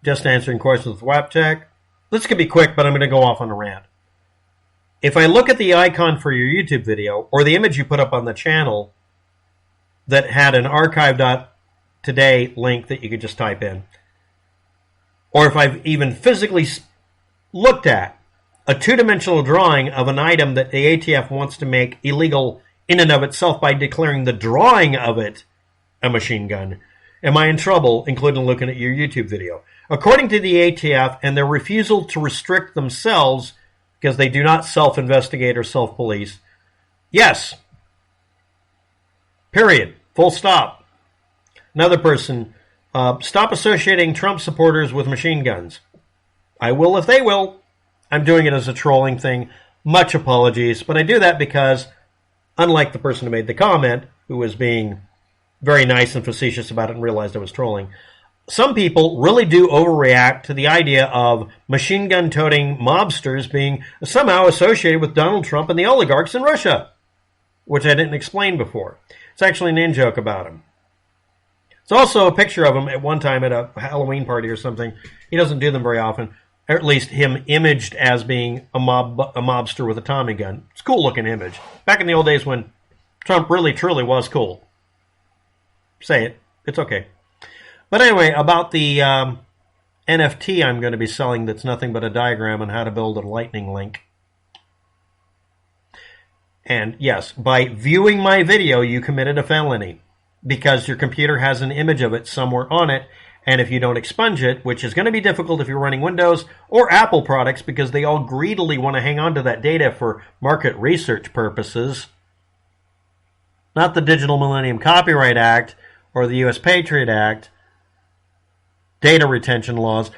Just answering questions with WAPTech. This could be quick, but I'm going to go off on a rant. If I look at the icon for your YouTube video, or the image you put up on the channel that had an archive.today link that you could just type in, or if I've even physically looked at a two-dimensional drawing of an item that the ATF wants to make illegal in and of itself by declaring the drawing of it a machine gun, am I in trouble, including looking at your YouTube video? According to the ATF and their refusal to restrict themselves, because they do not self-investigate or self-police, yes. Period. Full stop. Another person, stop associating Trump supporters with machine guns. I will if they will. I'm doing it as a trolling thing. Much apologies, but I do that because, unlike the person who made the comment, who was being very nice and facetious about it and realized I was trolling, some people really do overreact to the idea of machine gun toting mobsters being somehow associated with Donald Trump and the oligarchs in Russia, which I didn't explain before. It's actually an in-joke about him. It's also a picture of him at one time at a Halloween party or something. He doesn't do them very often, or at least him imaged as being a mobster with a Tommy gun. It's a cool-looking image. Back in the old days when Trump really, truly was cool. Say it. It's okay. But anyway, about the NFT I'm going to be selling that's nothing but a diagram on how to build a lightning link. And yes, by viewing my video, you committed a felony because your computer has an image of it somewhere on it. And if you don't expunge it, which is going to be difficult if you're running Windows or Apple products because they all greedily want to hang on to that data for market research purposes, not the Digital Millennium Copyright Act or the U.S. Patriot Act, data retention laws.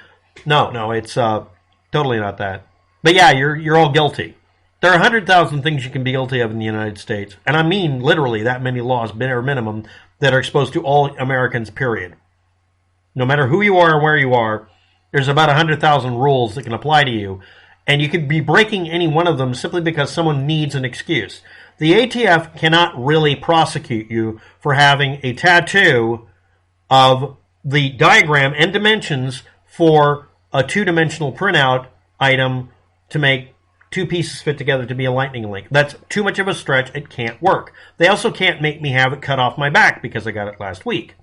No, it's totally not that. But yeah, you're all guilty. There are 100,000 things you can be guilty of in the United States. And I mean literally that many laws, bare minimum, that are exposed to all Americans, period. No matter who you are or where you are, there's about 100,000 rules that can apply to you. And you could be breaking any one of them simply because someone needs an excuse. The ATF cannot really prosecute you for having a tattoo of the diagram and dimensions for a two-dimensional printout item to make two pieces fit together to be a lightning link. That's too much of a stretch. It can't work. They also can't make me have it cut off my back because I got it last week.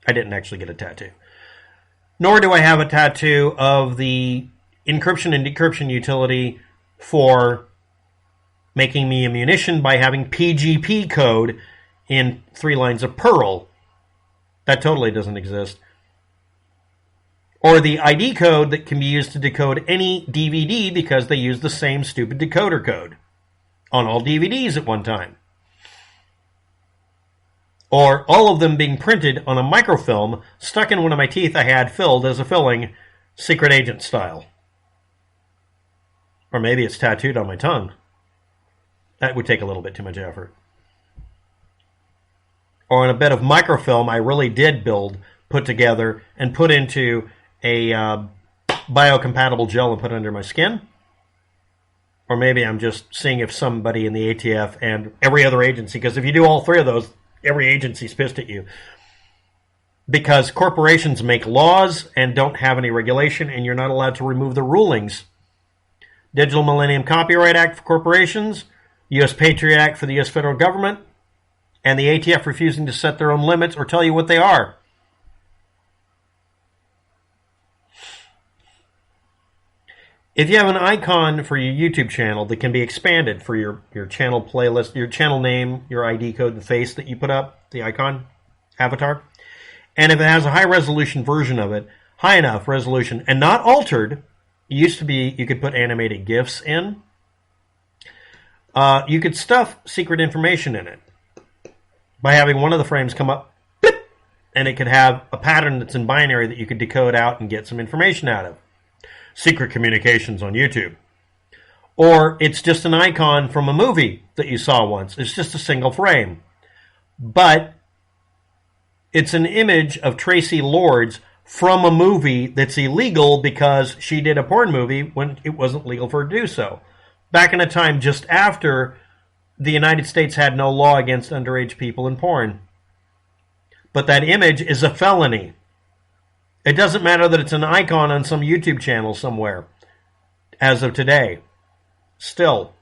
I didn't actually get a tattoo. Nor do I have a tattoo of the encryption and decryption utility for making me a munition by having PGP code in 3 lines of Perl. That totally doesn't exist. Or the ID code that can be used to decode any DVD because they use the same stupid decoder code on all DVDs at one time. Or all of them being printed on a microfilm stuck in one of my teeth I had filled as a filling, secret agent style. Or maybe it's tattooed on my tongue. That would take a little bit too much effort. Or on a bed of microfilm I really did build, put together, and put into a biocompatible gel and put it under my skin. Or maybe I'm just seeing if somebody in the ATF and every other agency, because if you do all 3 of those, every agency's pissed at you. Because corporations make laws and don't have any regulation, and you're not allowed to remove the rulings. Digital Millennium Copyright Act for corporations, U.S. Patriot Act for the U.S. federal government, and the ATF refusing to set their own limits or tell you what they are. If you have an icon for your YouTube channel that can be expanded for your channel playlist, your channel name, your ID code, the face that you put up, the icon, avatar, and if it has a high resolution version of it, high enough resolution, and not altered, it used to be you could put animated GIFs in, you could stuff secret information in it by having one of the frames come up, blip, and it could have a pattern that's in binary that you could decode out and get some information out of. Secret communications on YouTube. Or it's just an icon from a movie that you saw once. It's just a single frame. But it's an image of Tracy Lords from a movie that's illegal because she did a porn movie when it wasn't legal for her to do so. Back in a time just after the United States had no law against underage people in porn. But that image is a felony. It doesn't matter that it's an icon on some YouTube channel somewhere as of today. Still.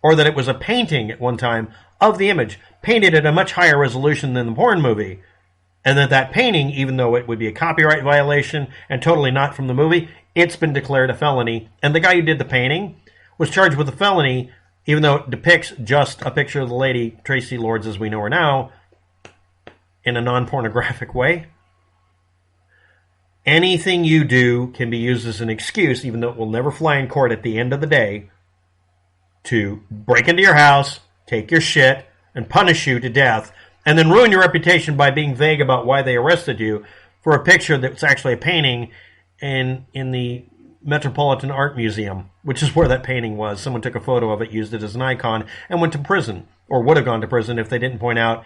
Or that it was a painting at one time of the image, painted at a much higher resolution than the porn movie. And that painting, even though it would be a copyright violation and totally not from the movie, it's been declared a felony. And the guy who did the painting was charged with a felony, even though it depicts just a picture of the lady, Tracy Lords as we know her now, in a non-pornographic way. Anything you do can be used as an excuse, even though it will never fly in court at the end of the day, to break into your house, take your shit, and punish you to death, and then ruin your reputation by being vague about why they arrested you for a picture that's actually a painting in the Metropolitan Art Museum, which is where that painting was. Someone took a photo of it, used it as an icon, and went to prison, or would have gone to prison if they didn't point out,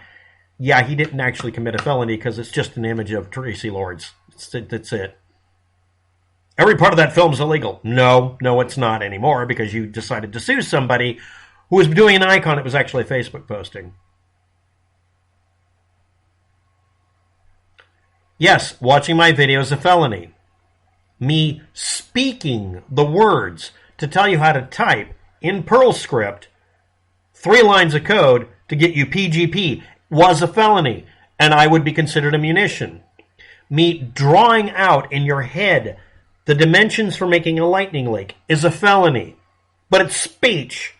yeah, he didn't actually commit a felony because it's just an image of Tracy Lords. That's it. Every part of that film is illegal. No, it's not anymore because you decided to sue somebody who was doing an icon. It was actually a Facebook posting. Yes, watching my video is a felony. Me speaking the words to tell you how to type in Perl script 3 lines of code to get you PGP was a felony, and I would be considered a munition. Me drawing out in your head the dimensions for making a lightning link is a felony, but it's speech.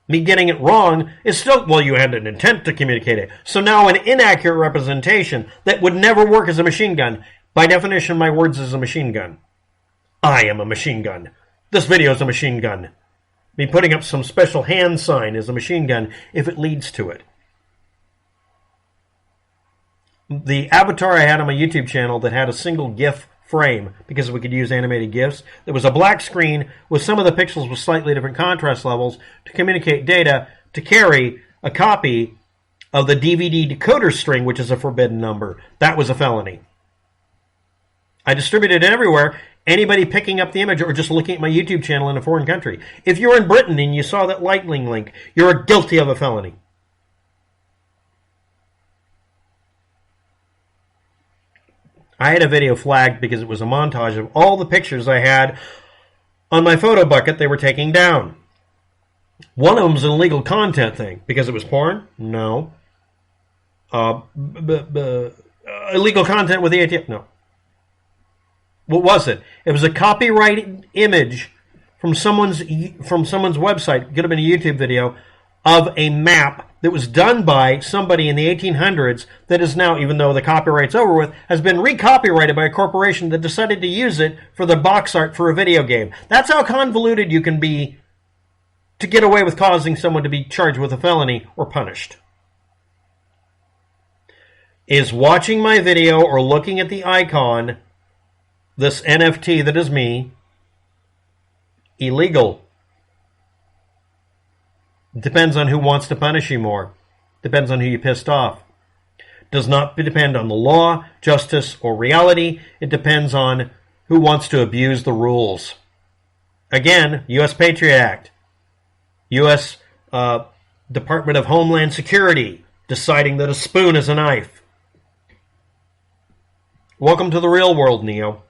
Me getting it wrong is still, well, you had an intent to communicate it. So now an inaccurate representation that would never work as a machine gun. By definition, my words is a machine gun. I am a machine gun. This video is a machine gun. Me putting up some special hand sign is a machine gun if it leads to it. The avatar I had on my YouTube channel that had a single GIF frame, because we could use animated GIFs, there was a black screen with some of the pixels with slightly different contrast levels to communicate data to carry a copy of the DVD decoder string, which is a forbidden number. That was a felony. I distributed it everywhere. Anybody picking up the image or just looking at my YouTube channel in a foreign country. If you're in Britain and you saw that lightning link, you're guilty of a felony. I had a video flagged because it was a montage of all the pictures I had on my photo bucket they were taking down. One of them was an illegal content thing. Because it was porn? No. Illegal content with the ATF? No. What was it? It was a copyrighted image from someone's website, could have been a YouTube video, of a map that was done by somebody in the 1800s that is now, even though the copyright's over with, has been recopyrighted by a corporation that decided to use it for the box art for a video game. That's how convoluted you can be to get away with causing someone to be charged with a felony or punished. Is watching my video or looking at the icon, this NFT that is me, illegal? It depends on who wants to punish you more. Depends on who you pissed off. Does not depend on the law, justice, or reality. It depends on who wants to abuse the rules. Again, U.S. Patriot Act. U.S. Department of Homeland Security deciding that a spoon is a knife. Welcome to the real world, Neo.